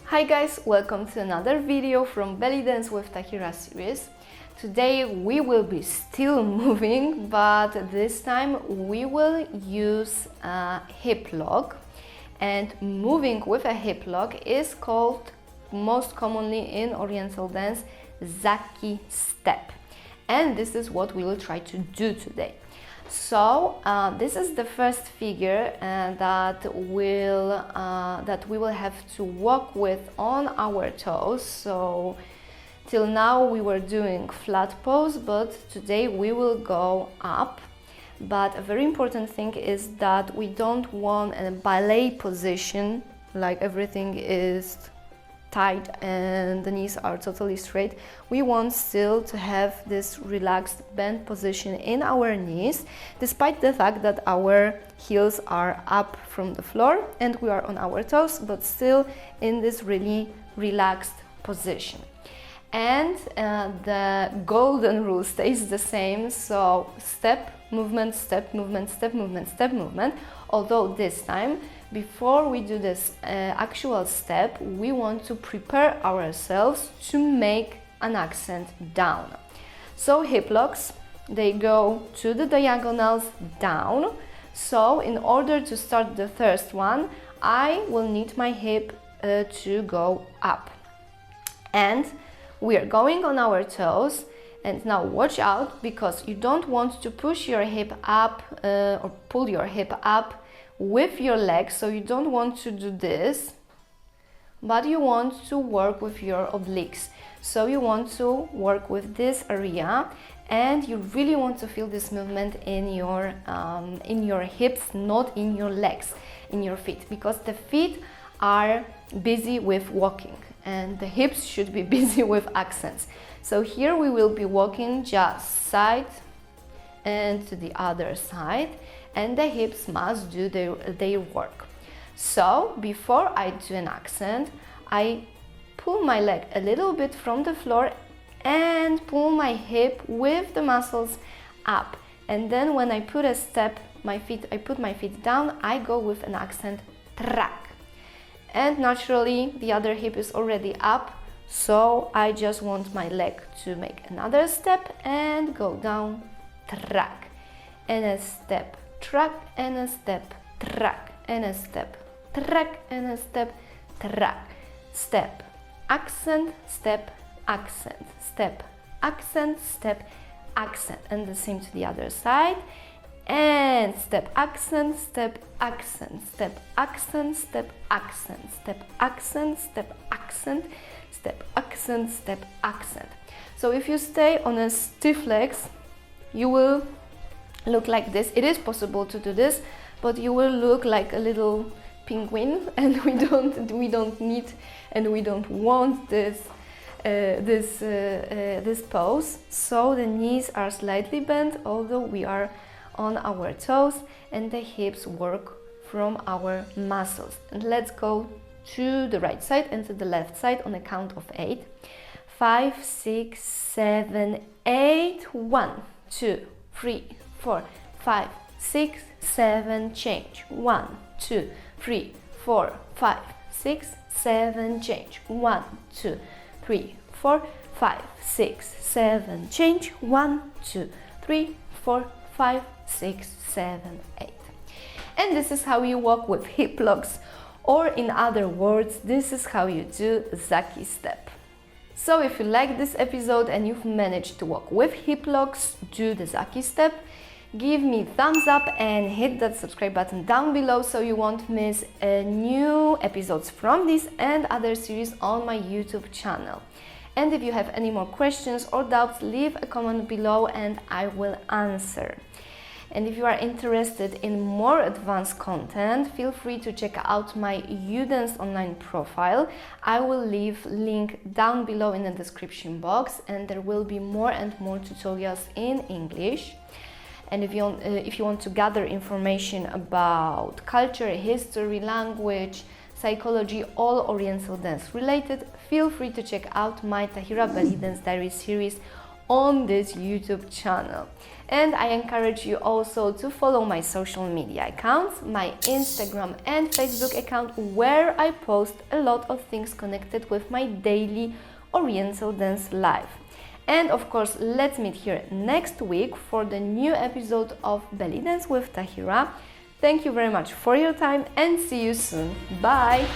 Hi guys, welcome to another video from Belly Dance with Tahira series. Today we will be still moving, but this time we will use a hip lock. And moving with a hip lock is called most commonly in oriental dance Zaki step. And this is what we will try to do today. So this is the first figure that we will have to walk with on our toes. So till now we were doing flat pose, but today we will go up. But a very important thing is that we don't want a ballet position, like everything is tight and the knees are totally straight. We want still to have this relaxed bend position in our knees, despite the fact that our heels are up from the floor and we are on our toes, but still in this really relaxed position. And the golden rule stays the same, so step, movement, step, movement, step, movement, step, movement. Although this time, before we do this actual step, we want to prepare ourselves to make an accent down. So hip locks, they go to the diagonals down. So in order to start the first one, I will need my hip to go up. And we are going on our toes. And now watch out, because you don't want to push your hip up or pull your hip up with your legs. So you don't want to do this, but you want to work with your obliques. So you want to work with this area, and you really want to feel this movement in your hips, not in your legs, in your feet, because the feet are busy with walking and the hips should be busy with accents. So here we will be walking just side and to the other side, and the hips must do their work. So before I do an accent, I pull my leg a little bit from the floor and pull my hip with the muscles up. And then when I put a step, I put my feet down, I go with an accent track. And naturally the other hip is already up, so I just want my leg to make another step and go down, track, and a step, track, and a step, track, and a step, track, and a step, track, step, accent, step, accent, step, accent, step, accent, and the same to the other side. And step, accent, step, accent, step, accent, step, accent, step, accent, step, accent, step, accent, step, accent. So if you stay on a stiff legs, you will look like this. It is possible to do this, but you will look like a little penguin, and we don't need and we don't want this this pose. So the knees are slightly bent, although we are on our toes, and the hips work from our muscles. And let's go to the right side and to the left side on a count of 8. 5, 6, 7, 8. 1, 2, 3, 4, 5, 6, 7, change. 1, 2, 3, 4, 5, 6, 7, change. 1, 2, 3, 4, 5, 6, 7, change. 1, 2, 3, 4, 5, 6, 7, 8. And this is how you walk with hip locks, or in other words, this is how you do Zaki step. So if you like this episode and you've managed to walk with hip locks, do the Zaki step, give me thumbs up and hit that subscribe button down below so you won't miss new episodes from this and other series on my YouTube channel. And if you have any more questions or doubts, leave a comment below and I will answer. And if you are interested in more advanced content, feel free to check out my UDance online profile. I will leave link down below in the description box, and there will be more and more tutorials in English. And if you want to gather information about culture, history, language, psychology, all Oriental dance related, feel free to check out my Tahira Belly Dance Diary series on this YouTube channel. And I encourage you also to follow my social media accounts, my Instagram and Facebook account, where I post a lot of things connected with my daily Oriental dance life. And of course, let's meet here next week for the new episode of Belly Dance with Tahira. Thank you very much for your time and see you soon. Bye!